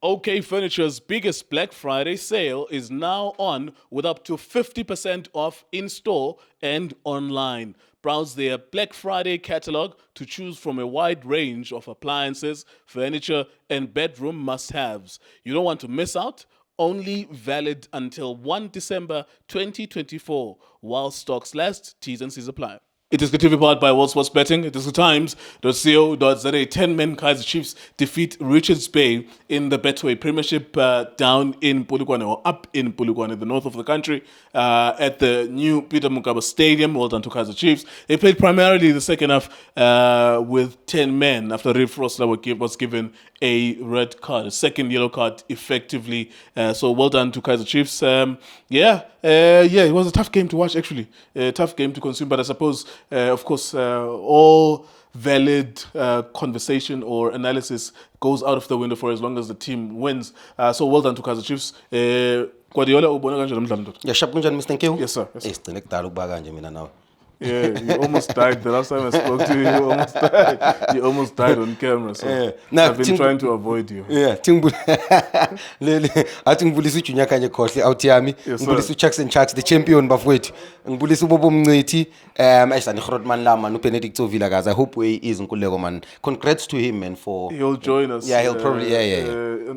OK Furniture's biggest Black Friday sale is now on with up to 50% off in store and online. Browse their Black Friday catalog to choose from a wide range of appliances, furniture, and bedroom must haves. You don't want to miss out? Only valid until 1 December 2024 while stocks last, T's and C's apply. It is TV powered by World Sports Betting. It is the times.co.za. 10-men Kaizer Chiefs defeat Richards Bay in the Betway Premiership down in Polokwane, or up in Polokwane, the north of the country, at the new Peter Mokaba Stadium. Well done to Kaizer Chiefs. They played primarily the second half with 10 men after Riv Frosler was given a red card, a second yellow card, effectively. So well done to Kaizer Chiefs. It was a tough game to watch, actually. A tough game to consume, but I suppose, of course, all valid conversation or analysis goes out of the window for as long as the team wins. So well done to Kaizer Chiefs. Guardiola ubona kanjani umdlalo ndoda? Yashap kunjani Mr. Nkiwu? Yes sir. Yes, sir. Sigcine kudala ukuba kanje mina nawe. Yeah, you almost died the last time I spoke to you. You almost died. You almost died on camera. So I've been trying to avoid you. Yeah, lele athi ngibulisa uJunior kanye khohle out yami, ngibulisa uChucks and Chucks the champion bafowethu. Ngibulisa uBobo Mncithi, ayisani Grootman Lama noBenedict Ovila guys. I hope he is Nkululeko man. Congrats to him man for He'll join us. Yeah, he'll probably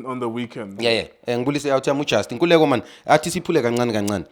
on the weekend. Yeah. Ngibulisa out yami uJust Nkululeko man. Athi siphule kancane kancane.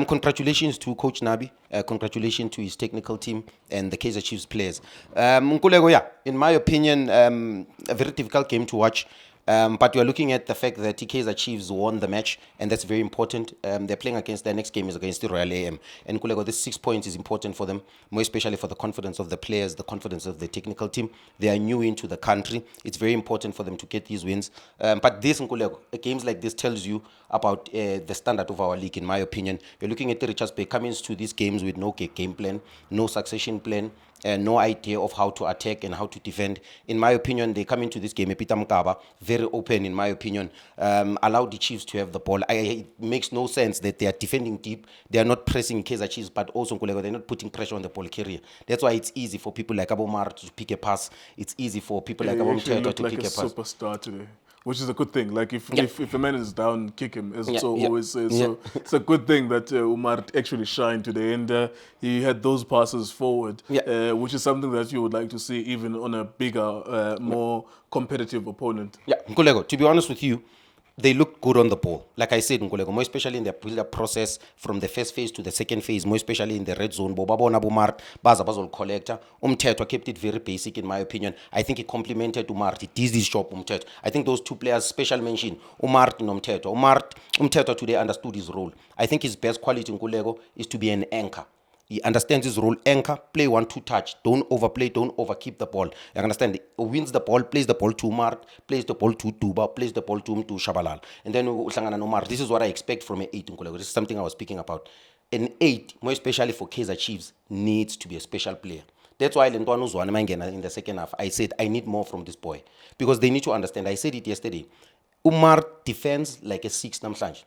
Congratulations to Coach Nabi. Congratulations to his technical team and the Kaizer Chiefs players. Nkululeko, yeah, in my opinion, a very difficult game to watch. But we are looking at the fact that Kaizer Chiefs won the match, and that's very important. They're playing against their next game is against the Royal AM. And Nkululeko, this 6 points is important for them, more especially for the confidence of the players, the confidence of the technical team. They are new into the country. It's very important for them to get these wins. But this, Nkululeko, games like this tells you about the standard of our league, in my opinion. You're looking at the Richards Bay coming to these games with no game plan, no succession plan, and no idea of how to attack and how to defend. In my opinion, they come into this game, Peter Mokaba, very open, in my opinion. Allow the Chiefs to have the ball. It makes no sense that they are defending deep. They are not pressing Kaizer Chiefs, but also they're not putting pressure on the ball carrier. That's why it's easy for people like Maart to pick a pass. It's easy for people like Mteto to pick a pass. Superstar today, which is a good thing. Like if a man is down, kick him. As always says. So it's a good thing that Umar actually shined today, and he had those passes forward, which is something that you would like to see even on a bigger, more competitive opponent. Yeah, Nkululeko, to be honest with you, they looked good on the ball. Like I said, Nkululeko, more especially in the build-up process from the first phase to the second phase, more especially in the red zone. Bobabona Maart, Bazol collector. Umteto kept it very basic, in my opinion. I think he complemented Maart. He did his job, Umteto. I think those two players, special mention, Maart and Umteto. Umteto today understood his role. I think his best quality, Nkululeko, is to be an anchor. He understands his role. Anchor, play 1-2 touch. Don't overplay, don't overkeep the ball. You understand? He wins the ball, plays the ball to Maart, plays the ball to Duba, plays the ball to Shabalal. And then Maart. This is what I expect from an 8. This is something I was speaking about. An 8, more especially for Kaizer Chiefs, needs to be a special player. That's why in the second half, I said, I need more from this boy. Because they need to understand. I said it yesterday. Umar defends like a 6 namhlanje.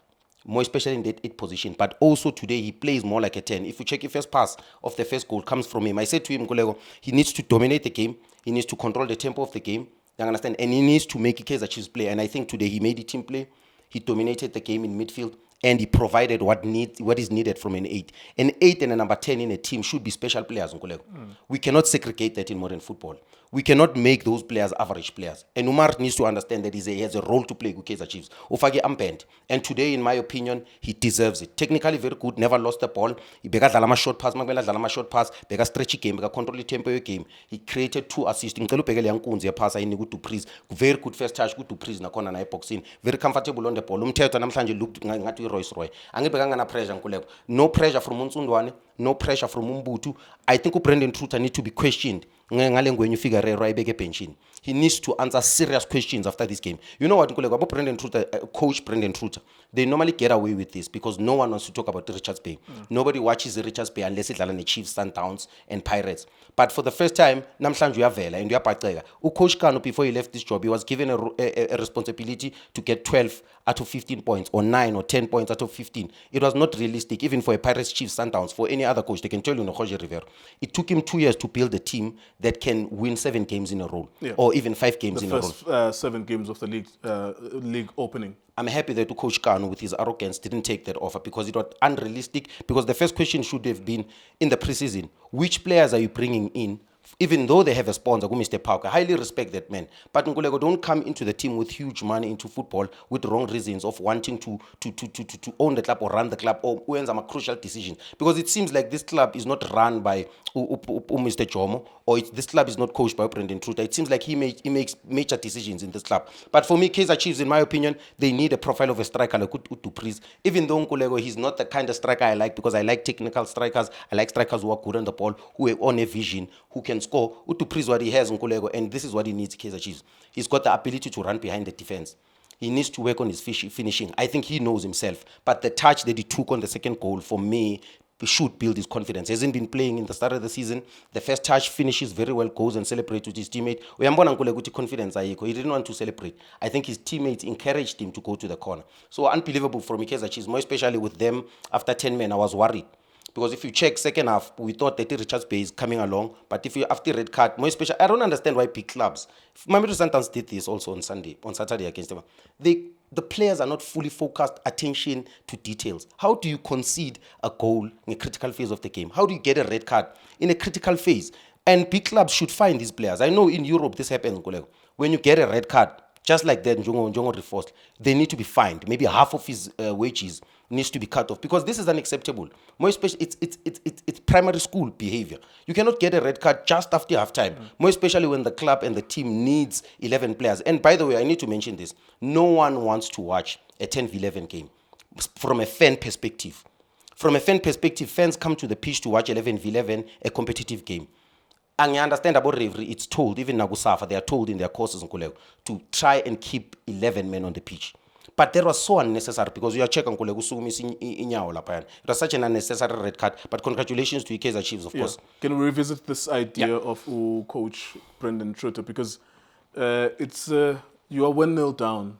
More especially in that 8 position, but also today he plays more like a 10. If you check, the first pass of the first goal comes from him. I said to him, Nkululeko, he needs to dominate the game. He needs to control the tempo of the game. You understand? And he needs to make Kaizer Chiefs play. And I think today he made the team play. He dominated the game in midfield. And he provided what is needed from an 8. An 8 and a number 10 in a team should be special players, Nkululeko. We cannot segregate that in modern football. We cannot make those players average players. And Umar needs to understand that he has a role to play with Kaizer Chiefs. Ufake ampend. And today, in my opinion, he deserves it. Technically very good, never lost the ball. He bega dlala short pass, short pass, bega stretchy game, bega control the tempo of game. He created 2 assists. Ngicela ubhekele yankunzi pass ayini good to Priest. Very good first touch, good to Priest nakhona na boxing. Very comfortable on the ball. Umthetho namhlanje looked ngathi Royce Roy. Angibhekanga na pressure Nkululeko. No pressure from Unsundwane, no pressure from Umbutu. I think Brendan Truter need to be questioned. He needs to answer serious questions after this game. You know what, Nkululeko, Brendan Truter, Coach Brendan Truter, they normally get away with this because no one wants to talk about the Richards Bay. Nobody watches the Richards Bay unless it's the Chiefs, Sundowns, and Pirates. But for the first time, namhlanje uyavela and uyapaceka. Coach Kano, before he left this job, he was given a responsibility to get 12 out of 15 points, or 9 or 10 points out of 15. It was not realistic, even for a Pirates, Chiefs, Sundowns, for any other coach. They can tell you, Roger Rivera. It took him 2 years to build a team that can win 7 games in a row, Yeah. or even 5 games The in a row. first 7 games of the league opening. I'm happy that Coach Kanu, with his arrogance, didn't take that offer because it was unrealistic. Because the first question should have been in the preseason, which players are you bringing in? Even though they have a sponsor, Mr. Parker, I highly respect that man. But Nkulego, don't come into the team with huge money into football with the wrong reasons of wanting to own the club or run the club or when some crucial decisions. Because it seems like this club is not run by Mr. Jomo, or this club is not coached by Brendan Truta. It seems like he makes major decisions in this club. But for me, Kaizer Chiefs, in my opinion, they need a profile of a striker like Utupris. Even though Nkulego, he's not the kind of striker I like, because I like technical strikers. I like strikers who are good on the ball, who are on a vision, who can score. Utupris what he has, Nkulego, and this is what he needs, Kaizer Chiefs. He's got the ability to run behind the defense. He needs to work on his finishing. I think he knows himself. But the touch that he took on the second goal, for me, should build his confidence. He hasn't been playing in the start of the season. The first touch finishes very well, goes and celebrates with his teammate. Uyambona Nkulego ukuthi confidence ayikho. He didn't want to celebrate. I think his teammates encouraged him to go to the corner. So unbelievable from Kaizer Chiefs, more especially with them after 10 men. I was worried. Because if you check second half, we thought that Richards Bay is coming along. But if you after red card, more especially, I don't understand why big clubs. Mamelodi Sundowns did this also on Saturday against them. The players are not fully focused attention to details. How do you concede a goal in a critical phase of the game? How do you get a red card in a critical phase? And big clubs should find these players. I know in Europe this happens. When you get a red card, just like that, Njongo reinforced, they need to be fined. Maybe half of his wages needs to be cut off, because this is unacceptable. More especially, it's primary school behavior. You cannot get a red card just after halftime. More especially when the club and the team needs 11 players. And by the way, I need to mention this: no one wants to watch a 10v11 game from a fan perspective. From a fan perspective, fans come to the pitch to watch 11v11, a competitive game. And I understand about referee, it's told, even Nagusafa, they are told in their courses to try and keep 11 men on the pitch. But that was so unnecessary, because you are checking it was such an unnecessary red card. But congratulations to Kaizer Chiefs, of course. Can we revisit this idea of Coach Brendan Truta? Because it's you are 1-0 down,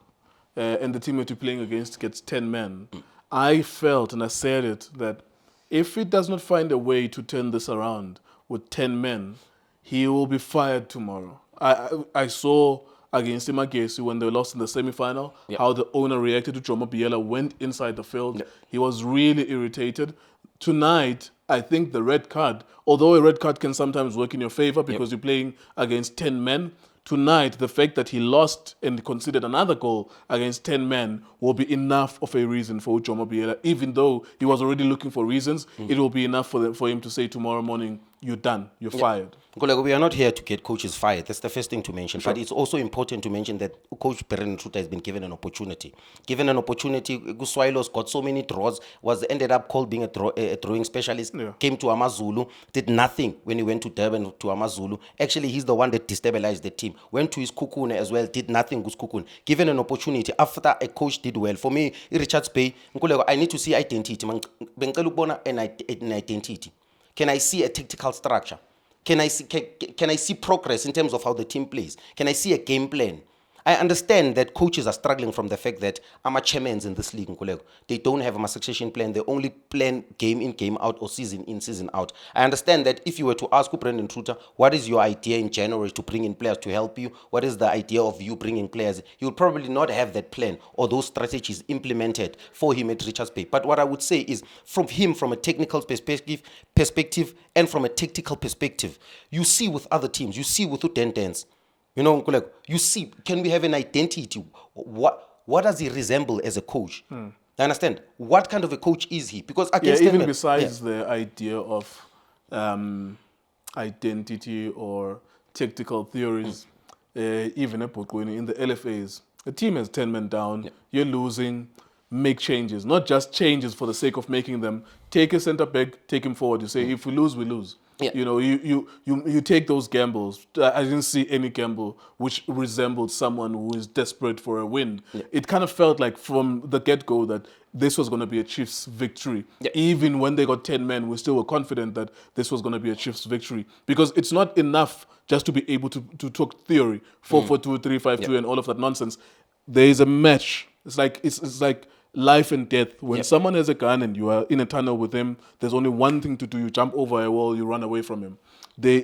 and the team that you're playing against gets 10 men. I felt, and I said it, that if he does not find a way to turn this around with 10 men, he will be fired tomorrow. I saw against Imagesi when they lost in the semi-final, how the owner reacted to Jomo Biela, went inside the field. He was really irritated. Tonight, I think the red card, although a red card can sometimes work in your favor because you're playing against 10 men, tonight, the fact that he lost and conceded another goal against 10 men will be enough of a reason for Jomo Biela. Even though he was already looking for reasons, it will be enough for him to say tomorrow morning, you're done, you're fired. We are not here to get coaches fired. That's the first thing to mention. Sure. But it's also important to mention that Coach Brendan Truta has been given an opportunity. Given an opportunity, Guswailos got so many draws, ended up called being a throwing specialist, came to Amazulu, did nothing when he went to Durban to Amazulu. Actually, he's the one that destabilized the team. Went to his Kukune as well, did nothing with Kukune. Given an opportunity, after a coach did well, for me, Richards Bay, I need to see identity. An identity. Can I see a tactical structure? Can I see progress in terms of how the team plays? Can I see a game plan? I understand that coaches are struggling from the fact that chairmen in this league, they don't have a succession plan. They only plan game in, game out, or season in, season out. I understand that if you were to ask Brendan Truta, what is your idea in January to bring in players to help you? What is the idea of you bringing players? He will probably not have that plan or those strategies implemented for him at Richards Bay. But what I would say is, from a technical perspective and from a tactical perspective, you see with other teams, you see with Udendens, you see, can we have an identity? What does he resemble as a coach? I understand. What kind of a coach is he? Because even besides the idea of identity or tactical theories, even in the LFAs, the team has 10 men down, you're losing, make changes. Not just changes for the sake of making them. Take a centre back, take him forward. You say, if we lose, we lose. Yeah. You take those gambles. I didn't see any gamble which resembled someone who is desperate for a win. Yeah. It kind of felt like from the get-go that this was going to be a Chiefs victory. Yeah. Even when they got 10 men, we still were confident that this was going to be a Chiefs victory. Because it's not enough just to be able to talk theory, 4-4-2, 3-5-2, and all of that nonsense. There is a match. It's like life and death. When Yep. someone has a gun and you are in a tunnel with him, there's only one thing to do. You jump over a wall, you run away from him.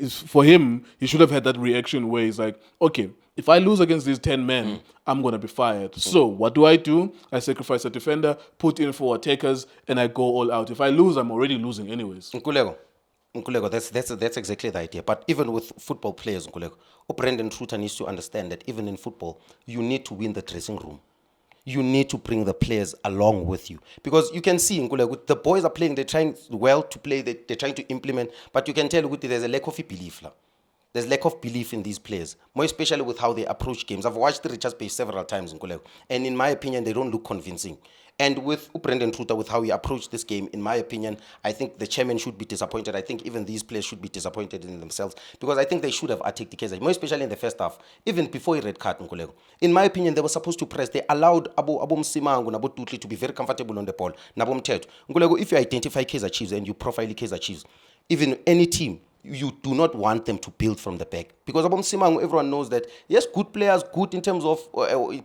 For him, he should have had that reaction where he's like, okay, if I lose against these 10 men, I'm going to be fired. So what do? I sacrifice a defender, put in 4 attackers, and I go all out. If I lose, I'm already losing anyways. Nkulego, that's exactly the idea. But even with football players, Nkulego, Brendan Truter needs to understand that even in football, you need to win the dressing room. You need to bring the players along with you. Because you can see, Nkulego, the boys are playing, they're trying well to play, they're trying to implement, but you can tell there's a lack of belief. There's lack of belief in these players, more especially with how they approach games. I've watched Richards Bay several times, Nkulego, and in my opinion, they don't look convincing. And with Brendan Truter, with how he approached this game, in my opinion, I think the chairman should be disappointed. I think even these players should be disappointed in themselves because I think they should have attacked the Kaizer, more especially in the first half, even before he red card, Nkulego. In my opinion, they were supposed to press. They allowed Abo Msimangu, Nabo Tutli to be very comfortable on the ball. Nabo Mteto. Nkulego, if you identify Kaizer Chiefs and you profile Kaizer Chiefs, even any team, you do not want them to build from the back. Because Abom Simangu, everyone knows that, yes, good players, good in terms of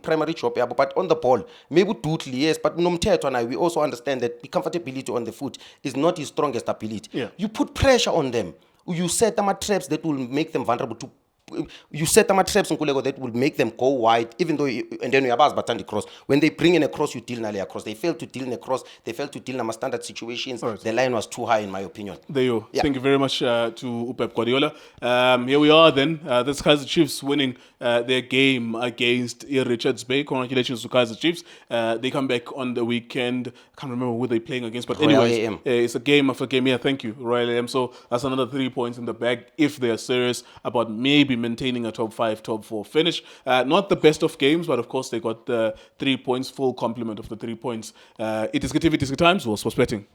primary job, but on the ball, maybe Dutli, yes, but Nomteto and I, we also understand that the comfortability on the foot is not his strongest ability. Yeah. You put pressure on them. You set them at traps that will make them vulnerable to. You set them at traps, Nkulego, that will make them go wide, even though, and then you have Batandi cross. When they bring in a cross, you deal nearly across. They failed to deal in a cross. They failed to deal in standard situations. Right. The line was too high, in my opinion. There you go. Yeah. Thank you very much to Pep Guardiola. Here we are then. This Kaizer Chiefs winning their game against Richards Bay. Congratulations to Kaizer Chiefs. They come back on the weekend. I can't remember who they're playing against, but Royal anyways, AM. it's a game after game. Yeah, thank you, Royal AM. So that's another 3 points in the bag if they're serious about maybe maintaining a top 5, top 4 finish. Not the best of games, but of course they got the 3 points, full complement of the 3 points. It is good TV, it is good times. We'll sports betting.